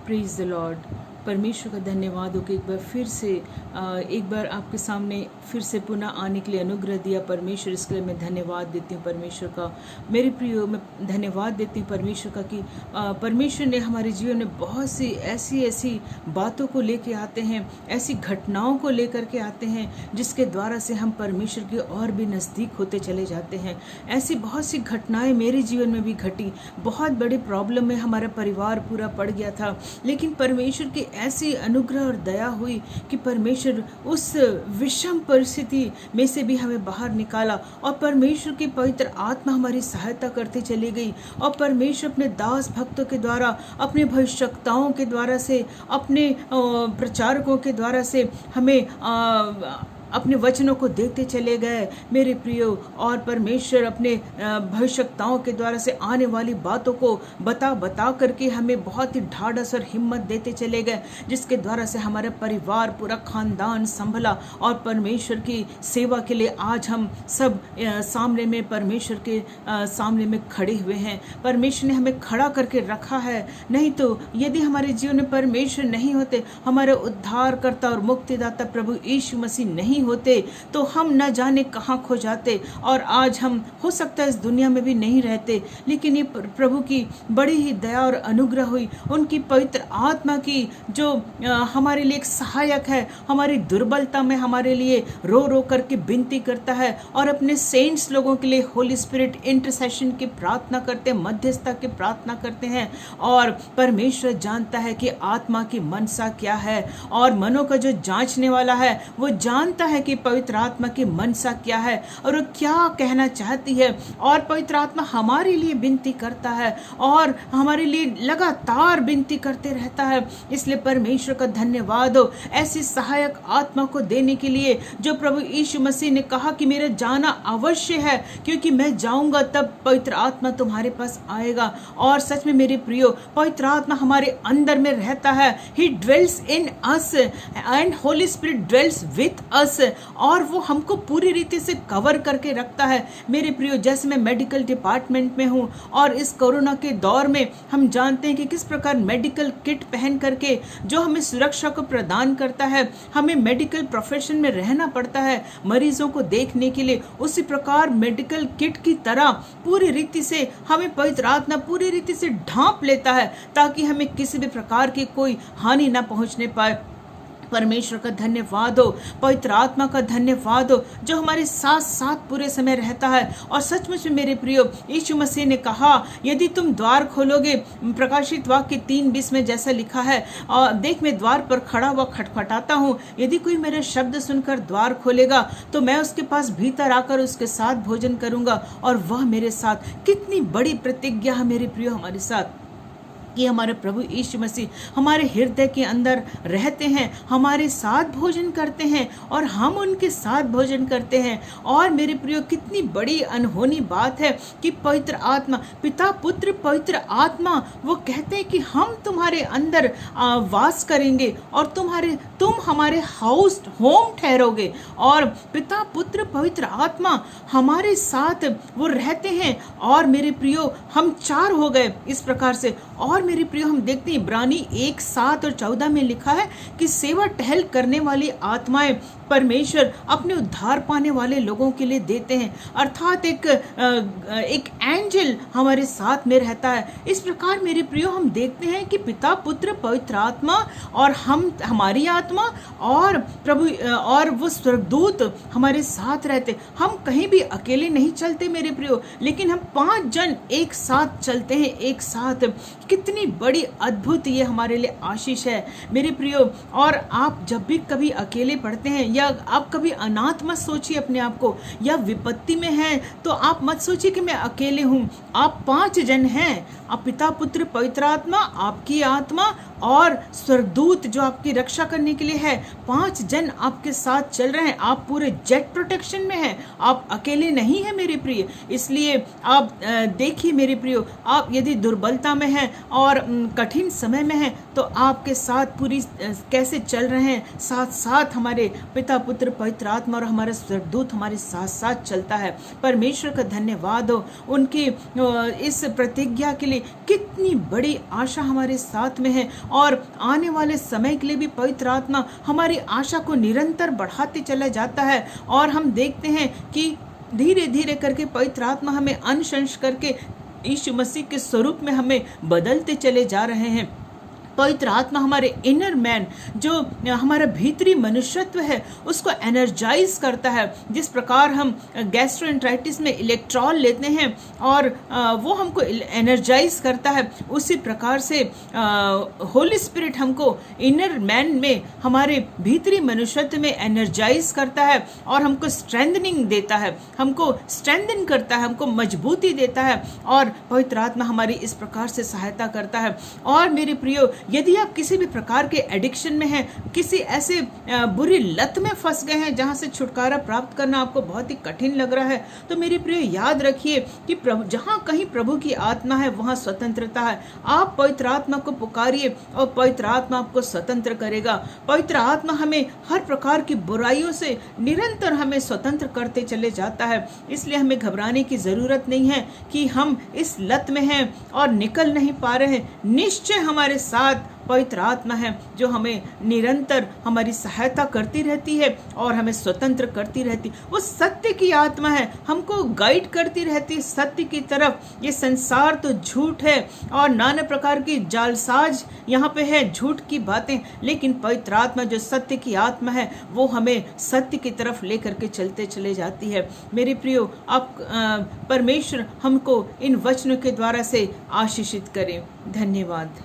Praise the Lord. परमेश्वर का धन्यवाद हो कि एक बार आपके सामने फिर से पुनः आने के लिए अनुग्रह दिया। परमेश्वर, इसके लिए मैं धन्यवाद देती हूँ परमेश्वर का। मेरे प्रियो, मैं धन्यवाद देती हूँ परमेश्वर का कि परमेश्वर ने हमारे जीवन में बहुत सी ऐसी बातों को लेके आते हैं, ऐसी घटनाओं को लेकर के आते हैं जिसके द्वारा से हम परमेश्वर के और भी नज़दीक होते चले जाते हैं। ऐसी बहुत सी घटनाएं मेरे जीवन में भी घटी। बहुत बड़ी प्रॉब्लम में हमारा परिवार पूरा पड़ गया था, लेकिन परमेश्वर की ऐसी अनुग्रह और दया हुई कि परमेश्वर उस विषम परिस्थिति में से भी हमें बाहर निकाला और परमेश्वर की पवित्र आत्मा हमारी सहायता करती चली गई। और परमेश्वर अपने दास भक्तों के द्वारा, अपने भविष्यवक्ताओं के द्वारा से, अपने प्रचारकों के द्वारा से हमें अपने वचनों को देते चले गए मेरे प्रियो। और परमेश्वर अपने भविष्यवक्ताओं के द्वारा से आने वाली बातों को बता करके हमें बहुत ही ढाढ़स और हिम्मत देते चले गए, जिसके द्वारा से हमारा परिवार, पूरा खानदान संभला और परमेश्वर की सेवा के लिए आज हम सब सामने में, परमेश्वर के सामने में खड़े हुए हैं। परमेश्वर ने हमें खड़ा करके रखा है। नहीं तो यदि हमारे जीवन में परमेश्वर नहीं होते, हमारे उद्धारकर्ता और मुक्तिदाता प्रभु यीशु मसीह नहीं होते, तो हम न जाने कहाँ खो जाते और आज हम हो सकता है इस दुनिया में भी नहीं रहते। लेकिन ये प्रभु की बड़ी ही दया और अनुग्रह हुई, उनकी पवित्र आत्मा की जो हमारे लिए एक सहायक है, हमारी दुर्बलता में हमारे लिए रो रो करके विनती करता है और अपने सेंट्स लोगों के लिए होली स्पिरिट इंटरसेशन की प्रार्थना करते हैं, मध्यस्थता की प्रार्थना करते हैं। और परमेश्वर जानता है कि आत्मा की मनसा क्या है, और मनों का जो जांचने वाला है वो जानता है कि पवित्र आत्मा की मनसा क्या है और वो क्या कहना चाहती है। और पवित्र आत्मा हमारे लिए विनती करता है और हमारे लिए लगातार विनती करते रहता है। इसलिए परमेश्वर का धन्यवाद हो ऐसी सहायक आत्मा को देने के लिए, जो प्रभु यीशु मसीह ने कहा कि मेरा जाना अवश्य है, क्योंकि मैं जाऊंगा तब पवित्र आत्मा तुम्हारे पास आएगा। और सच में मेरे प्रियो, पवित्र आत्मा हमारे अंदर में रहता है। He dwells in us and holy spirit dwells with us, और वो हमको पूरी रीति से कवर करके रखता है। मेरे प्रियो, जैसे मैं मेडिकल डिपार्टमेंट में हूँ और इस कोरोना के दौर में हम जानते हैं कि किस प्रकार मेडिकल किट पहन करके जो हमें सुरक्षा को प्रदान करता है, हमें मेडिकल प्रोफेशन में रहना पड़ता है मरीजों को देखने के लिए। उसी प्रकार मेडिकल किट की तरह पूरी रीति से हमें पवित्र आत्मा पूरी रीति से ढांप लेता है, ताकि हमें किसी भी प्रकार की कोई हानि ना पहुंचने पाए। परमेश्वर का धन्यवाद हो, पवित्र आत्मा का धन्यवाद हो, जो हमारे साथ साथ पूरे समय रहता है। और सचमुच में मेरे प्रियो, यीशु मसीह ने कहा, यदि तुम द्वार खोलोगे, प्रकाशित वाक्य 3:20 में जैसा लिखा है, और देख मैं द्वार पर खड़ा हुआ खटखटाता हूँ, यदि कोई मेरे शब्द सुनकर द्वार खोलेगा तो मैं उसके पास भीतर आकर उसके साथ भोजन करूंगा और वह मेरे साथ। कितनी बड़ी प्रतिज्ञा है मेरे प्रियो हमारे साथ, कि हमारे प्रभु यीशु मसीह हमारे हृदय के अंदर रहते हैं, हमारे साथ भोजन करते हैं और हम उनके साथ भोजन करते हैं। और मेरे प्रियो, कितनी बड़ी अनहोनी बात है कि पवित्र आत्मा, पिता पुत्र पवित्र आत्मा, वो कहते हैं कि हम तुम्हारे अंदर वास करेंगे और तुम हमारे होम ठहरोगे। और पिता पुत्र पवित्र आत्मा हमारे साथ वो रहते हैं। और मेरे प्रियो, हम 4 हो गए इस प्रकार से। और मेरे प्रियो, हम देखते हैं इब्रानी 1:7 और 14 में लिखा है कि सेवा टहल करने वाली आत्माएं परमेश्वर अपने उद्धार पाने वाले लोगों के लिए देते हैं, अर्थात एक एंजल हमारे साथ में रहता है। इस प्रकार मेरे प्रियो, हम देखते हैं कि पिता पुत्र पवित्र आत्मा और हमारी आत्मा और प्रभु और वो स्वर्गदूत हमारे साथ रहते। हम कहीं भी अकेले नहीं चलते मेरे प्रियो, लेकिन हम 5 जन एक साथ चलते हैं, एक साथ। कितनी बड़ी अद्भुत ये हमारे लिए आशीष है मेरे प्रियो। और आप जब भी कभी अकेले पड़ते हैं, या आप कभी अनाथ मत सोचिए अपने आप को, या विपत्ति में हैं तो आप मत सोचिए कि मैं अकेले हूँ। आप 5 जन हैं, आप पिता पुत्र पवित्र आत्मा, आपकी आत्मा और स्वर्गदूत जो आपकी रक्षा करने के लिए है। 5 जन आपके साथ चल रहे हैं। आप पूरे जेट प्रोटेक्शन में हैं, आप अकेले नहीं हैं मेरे प्रिय। इसलिए आप देखिए मेरे प्रियो, आप यदि दुर्बलता में हैं और कठिन समय में हैं तो आपके साथ पूरी कैसे चल रहे हैं, साथ साथ हमारे पिता पुत्र पवित्र आत्मा और हमारा स्वर्गदूत हमारे साथ साथ चलता है। परमेश्वर का धन्यवाद हो उनकी इस प्रतिज्ञा के लिए, कितनी बड़ी आशा हमारे साथ में है और आने वाले समय के लिए भी पवित्र आत्मा हमारी आशा को निरंतर बढ़ाते चला जाता है। और हम देखते हैं कि धीरे धीरे करके पवित्र आत्मा हमें अंश करके यीशु मसीह के स्वरूप में हमें बदलते चले जा रहे हैं। पवित्र आत्मा हमारे इनर मैन, जो हमारा भीतरी मनुष्यत्व है, उसको एनर्जाइज करता है। जिस प्रकार हम गैस्ट्रोएंटराइटिस में इलेक्ट्रॉल लेते हैं और वो हमको एनर्जाइज करता है, उसी प्रकार से होली स्पिरिट हमको इनर मैन में, हमारे भीतरी मनुष्यत्व में एनर्जाइज करता है और हमको स्ट्रेंथनिंग देता है, हमको स्ट्रेंथन करता है, हमको मजबूती देता है और पवित्र आत्मा हमारी इस प्रकार से सहायता करता है। और मेरे प्रियो, यदि आप किसी भी प्रकार के एडिक्शन में हैं, किसी ऐसे बुरी लत में फंस गए हैं जहां से छुटकारा प्राप्त करना आपको बहुत ही कठिन लग रहा है, तो मेरे प्रिय याद रखिए कि जहां कहीं प्रभु की आत्मा है वहां स्वतंत्रता है। आप पवित्र आत्मा को पुकारिए और पवित्र आत्मा आपको स्वतंत्र करेगा। पवित्र आत्मा हमें हर प्रकार की बुराइयों से निरंतर हमें स्वतंत्र करते चले जाता है। इसलिए हमें घबराने की जरूरत नहीं है कि हम इस लत में हैं और निकल नहीं पा रहे हैं। निश्चय हमारे साथ पवित्र आत्मा है जो हमें निरंतर हमारी सहायता करती रहती है और हमें स्वतंत्र करती रहती। वो सत्य की आत्मा है, हमको गाइड करती रहती सत्य की तरफ। ये संसार तो झूठ है और नाना प्रकार की जालसाज यहाँ पे है, झूठ की बातें, लेकिन पवित्र आत्मा जो सत्य की आत्मा है वो हमें सत्य की तरफ लेकर के चलते चले जाती है। मेरे प्रियो, आप परमेश्वर हमको इन वचनों के द्वारा से आशीषित करें। धन्यवाद।